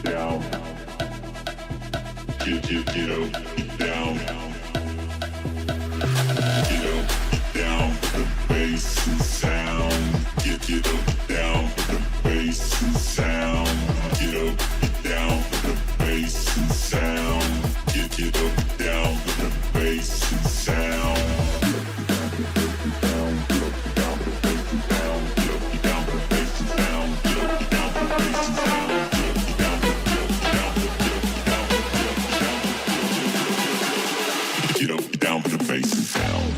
down. Get up, get down. Get up, get down, the bass and sound. Get up, get down, the bass and sound. Get up, get down, the bass and sound. Get up, get down, the bass and sound. Down with the bass and sound.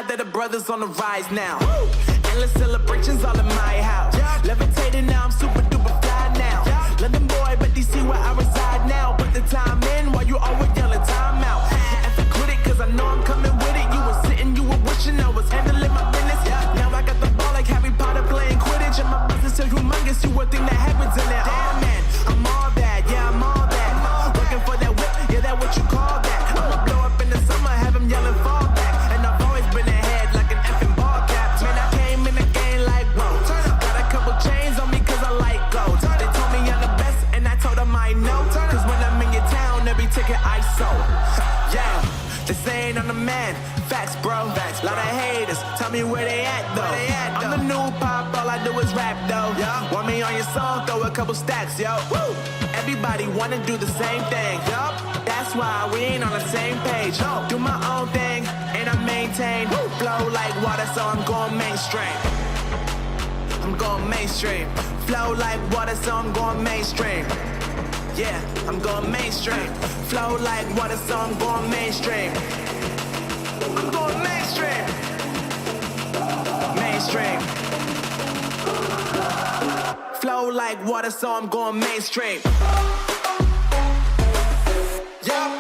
That the brothers on the rise now. Woo! Endless celebrations all in my house. Yeah. Levitating now, I'm super duper fly now. Yeah. London boy, but DC where I reside now. Put the time in while you always yelling time out. And for quit it, cause I know I'm coming with it. You were sitting, you were wishing I was handling my business. Yeah. Now I got the ball like Harry Potter playing Quidditch. And my business so humongous, you would think that happens in there. Oh man, I'm all that, yeah, I'm all that. Looking for that whip, yeah, that what you call that. I'ma blow up in the summer, have them yelling fall back. Been ahead like an effing ball cap. Man, I came in the game like, whoa. Got a couple chains on me cause I like gold. They told me I'm the best and I told them I know. Cause when I'm in your town, every ticket I sold. Yeah, they saying I'm the man. Facts, bro. Facts, lot of haters. Tell me where they at though. I'm the new pop, all I do is rap though. Want me on your song, throw a couple stacks, yo. Woo! Everybody wanna do the same thing. Yup, that's why we ain't on the same page. Do my own thing and I maintain. Flow like water, so I'm going mainstream. I'm going mainstream. Flow like water, so I'm going mainstream. Yeah, I'm going mainstream. Flow like water, so I'm going mainstream. I'm going mainstream. Mainstream. Flow like water, so I'm going mainstream. Yeah.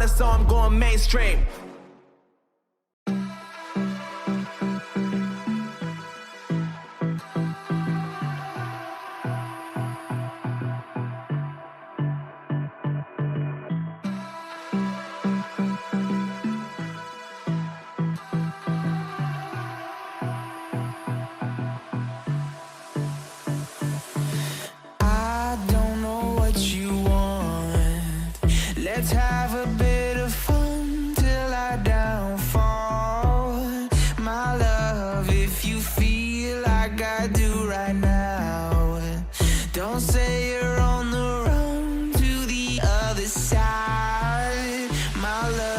So I'm going mainstream. I don't know what you want. Let's have a bit of fun till I downfall. My love, if you feel like I do right now, don't say you're on the run to the other side, my love.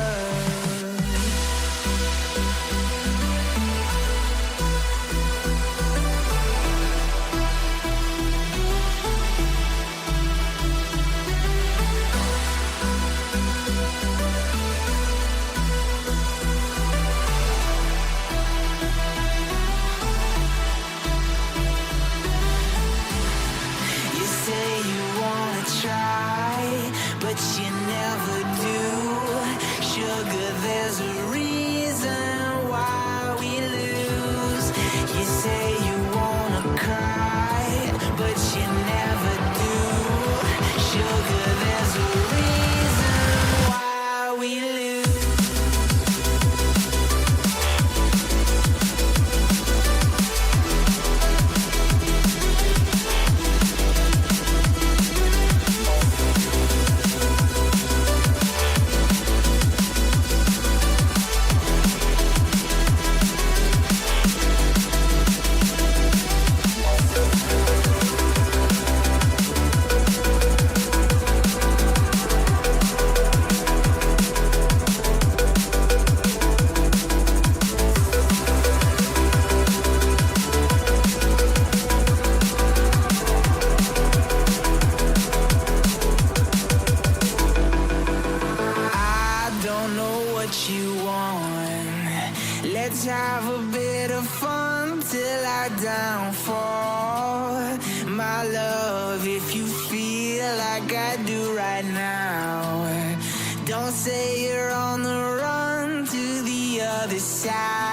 have a bit of fun till our downfall. My love, if you feel like I do right now, don't say you're on the run to the other side.